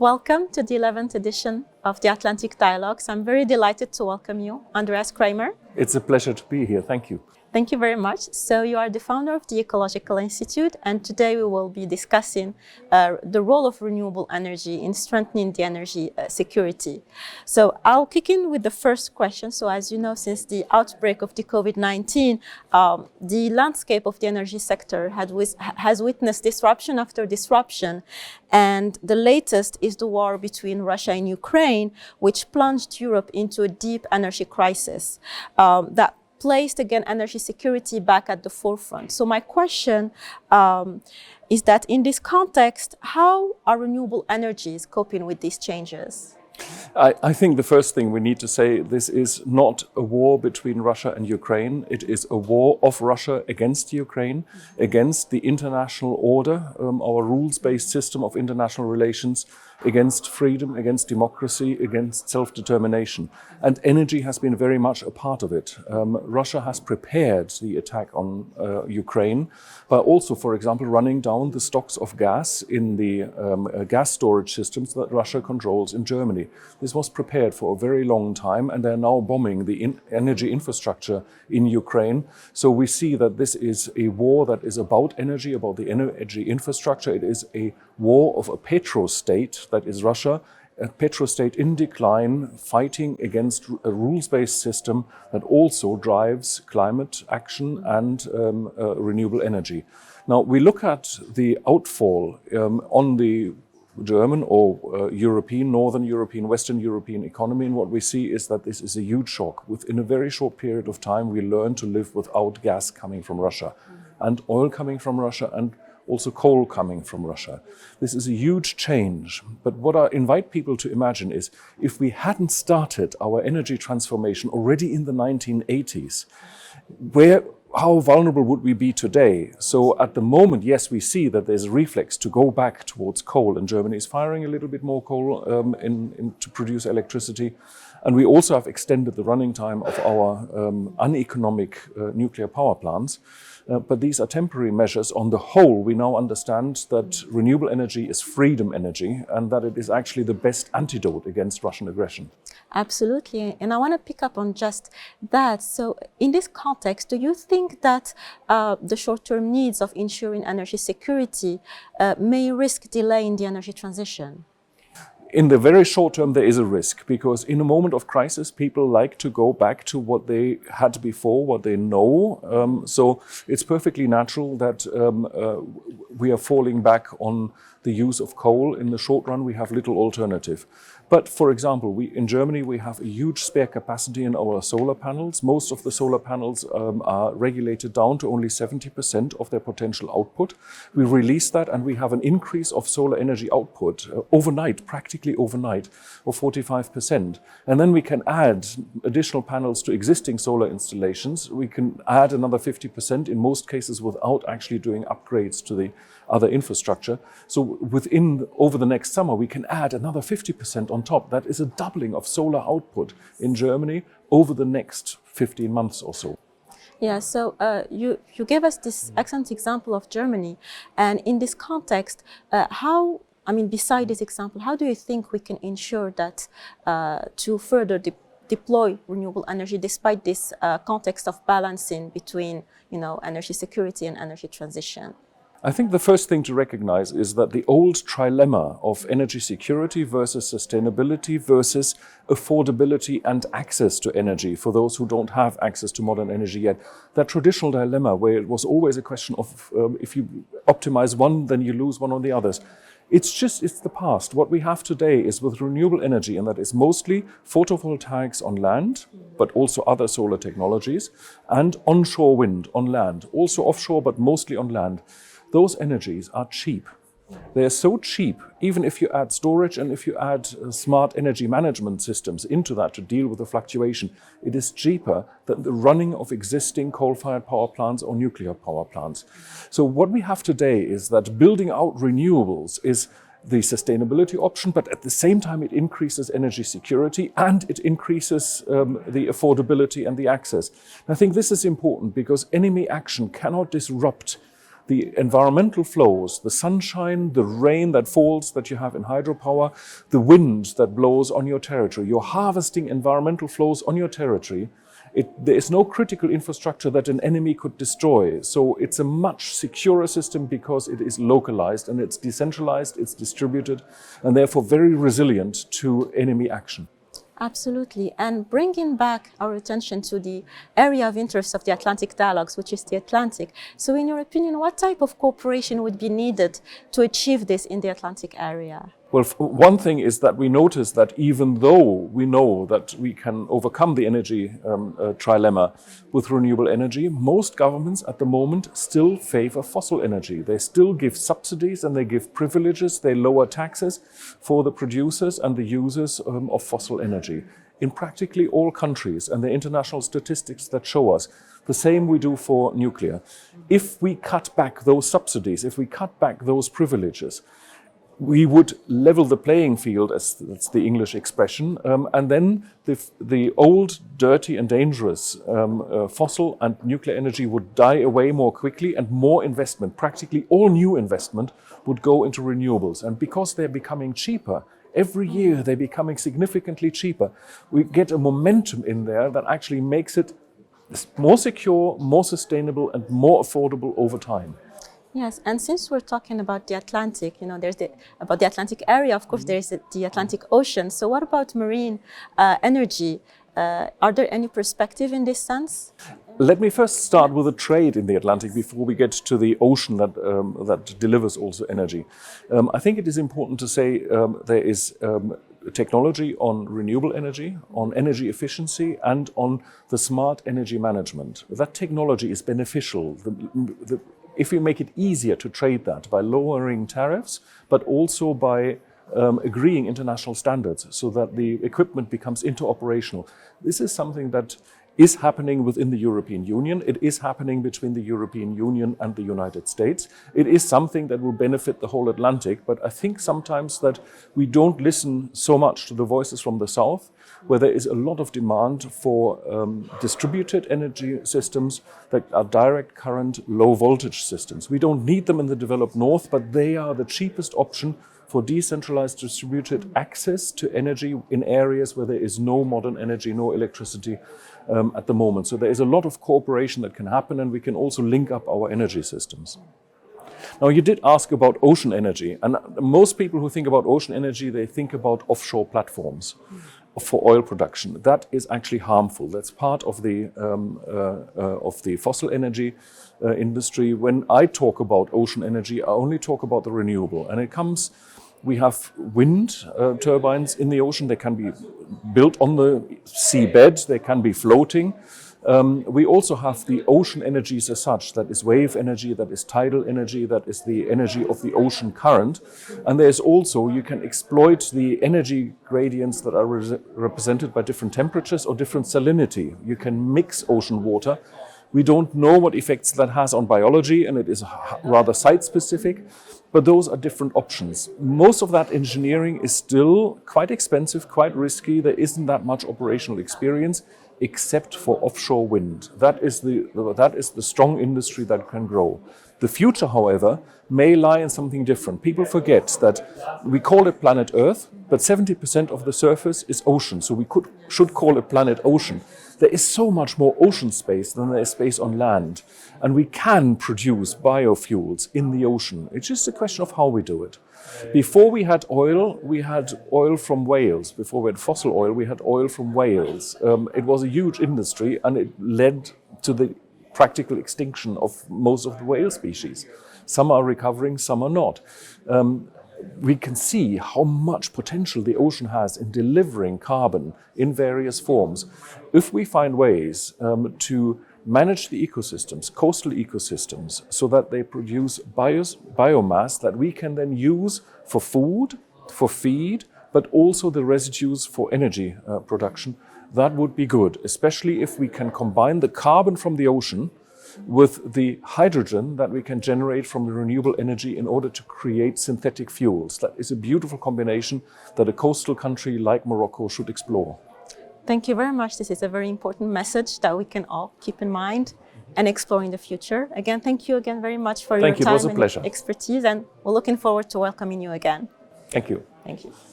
Welcome to the 11th edition of the Atlantic Dialogues. I'm very delighted to welcome you, Andreas Kraemer. It's a pleasure to be here. Thank you. Thank you very much. So you are the founder of the Ecological Institute, and today we will be discussing the role of renewable energy in strengthening the energy security. So I'll kick in with the first question. So as you know, since the outbreak of the COVID-19, the landscape of the energy sector has witnessed disruption after disruption. And the latest is the war between Russia and Ukraine, which plunged Europe into a deep energy crisis that placed again energy security back at the forefront. So my question is that in this context, how are renewable energies coping with these changes? I think the first thing we need to say, this is not a war between Russia and Ukraine. It is a war of Russia against Ukraine, against the international order, our rules-based system of international relations, against freedom, against democracy, against self-determination. And energy has been very much a part of it. Russia has prepared the attack on Ukraine by also, for example, running down the stocks of gas in the gas storage systems that Russia controls in Germany. This was prepared for a very long time, and they're now bombing the energy infrastructure in Ukraine. So we see that this is a war that is about energy, about the energy infrastructure. It is a war of a petrostate, that is Russia, a petrostate in decline, fighting against a rules-based system that also drives climate action and renewable energy. Now, we look at the outfall on the German or European, Northern European, Western European economy, and what we see is that this is a huge shock. Within a very short period of time, we learn to live without gas coming from Russia and oil coming from Russia and also coal coming from Russia. This is a huge change. But what I invite people to imagine is if we hadn't started our energy transformation already in the 1980s, how vulnerable would we be today? So at the moment, yes, we see that there's a reflex to go back towards coal, and Germany is firing a little bit more coal to produce electricity. And we also have extended the running time of our uneconomic nuclear power plants. But these are temporary measures. On the whole, we now understand that renewable energy is freedom energy and that it is actually the best antidote against Russian aggression. Absolutely. And I want to pick up on just that. So in this context, do you think that the short-term needs of ensuring energy security may risk delaying the energy transition? In the very short term, there is a risk because in a moment of crisis, people like to go back to what they had before, what they know. So it's perfectly natural that we are falling back on the use of coal. In the short run, we have little alternative. But for example, in Germany, we have a huge spare capacity in our solar panels. Most of the solar panels are regulated down to only 70% of their potential output. We release that and we have an increase of solar energy output overnight, practically overnight, of 45%. And then we can add additional panels to existing solar installations. We can add another 50% in most cases without actually doing upgrades to the other infrastructure. So over the next summer, we can add another 50% on top. That is a doubling of solar output in Germany over the next 15 months or so. Yeah, so you gave us this excellent example of Germany. And in this context, beside this example, how do you think we can ensure that to further deploy renewable energy despite this context of balancing between, energy security and energy transition? I think the first thing to recognize is that the old trilemma of energy security versus sustainability versus affordability and access to energy for those who don't have access to modern energy yet, that traditional dilemma where it was always a question of if you optimize one, then you lose one on the others. It's the past. What we have today is with renewable energy, and that is mostly photovoltaics on land, but also other solar technologies, and onshore wind on land, also offshore, but mostly on land. Those energies are cheap. They are so cheap, even if you add storage and if you add smart energy management systems into that to deal with the fluctuation, it is cheaper than the running of existing coal-fired power plants or nuclear power plants. So what we have today is that building out renewables is the sustainability option, but at the same time it increases energy security and it increases the affordability and the access. And I think this is important because enemy action cannot disrupt the environmental flows, the sunshine, the rain that falls that you have in hydropower, the wind that blows on your territory. You're harvesting environmental flows on your territory. There is no critical infrastructure that an enemy could destroy. So it's a much securer system because it is localized and it's decentralized, it's distributed, and therefore very resilient to enemy action. Absolutely. And bringing back our attention to the area of interest of the Atlantic dialogues, which is the Atlantic. So in your opinion, what type of cooperation would be needed to achieve this in the Atlantic area? Well, one thing is that we notice that even though we know that we can overcome the energy trilemma with renewable energy, most governments at the moment still favor fossil energy. They still give subsidies and they give privileges, they lower taxes for the producers and the users of fossil energy in practically all countries, and the international statistics that show us the same we do for nuclear. If we cut back those subsidies, if we cut back those privileges, we would level the playing field, as that's the English expression, and then the old, dirty and dangerous fossil and nuclear energy would die away more quickly, and more investment, practically all new investment, would go into renewables. And because they're becoming cheaper, every year they're becoming significantly cheaper, we get a momentum in there that actually makes it more secure, more sustainable and more affordable over time. Yes, and since we're talking about the Atlantic, there's about the Atlantic area, of course, there's the Atlantic Ocean. So what about marine energy? Are there any perspective in this sense? Let me first start with the trade in the Atlantic before we get to the ocean that delivers also energy. I think it is important to say there is technology on renewable energy, on energy efficiency, and on the smart energy management. That technology is beneficial. If we make it easier to trade that by lowering tariffs, but also by agreeing international standards so that the equipment becomes interoperational. This is something that is happening within the European Union. It is happening between the European Union and the United States. It is something that will benefit the whole Atlantic, but I think sometimes that we don't listen so much to the voices from the South, where there is a lot of demand for distributed energy systems that are direct current, low voltage systems. We don't need them in the developed North, but they are the cheapest option for decentralized distributed access to energy in areas where there is no modern energy, no electricity at the moment. So there is a lot of cooperation that can happen, and we can also link up our energy systems. Now, you did ask about ocean energy, and most people who think about ocean energy, they think about offshore platforms for oil production. That is actually harmful. That's part of the fossil energy industry. When I talk about ocean energy, I only talk about the renewable, and it comes. We have wind turbines in the ocean. They can be built on the seabed. They can be floating. We also have the ocean energies as such. That is wave energy, that is tidal energy, that is the energy of the ocean current. And there's also, you can exploit the energy gradients that are represented by different temperatures or different salinity. You can mix ocean water. We don't know what effects that has on biology, and it is rather site-specific, but those are different options. Most of that engineering is still quite expensive, quite risky. There isn't that much operational experience, except for offshore wind. That is the strong industry that can grow. The future, however, may lie in something different. People forget that we call it planet Earth, but 70% of the surface is ocean, so we should call it planet ocean. There is so much more ocean space than there is space on land, and we can produce biofuels in the ocean. It's just a question of how we do it. Before we had oil from whales. Before we had fossil oil, we had oil from whales. It was a huge industry, and it led to the practical extinction of most of the whale species. Some are recovering, some are not. We can see how much potential the ocean has in delivering carbon in various forms. If we find ways to manage the ecosystems, coastal ecosystems, so that they produce biomass that we can then use for food, for feed, but also the residues for energy production, that would be good, especially if we can combine the carbon from the ocean with the hydrogen that we can generate from the renewable energy in order to create synthetic fuels. That is a beautiful combination that a coastal country like Morocco should explore. Thank you very much. This is a very important message that we can all keep in mind. and exploring the future. Again, thank you again very much for Thank your you. It was time a and pleasure. expertise, and we're looking forward to welcoming you again. Thank you. Thank you.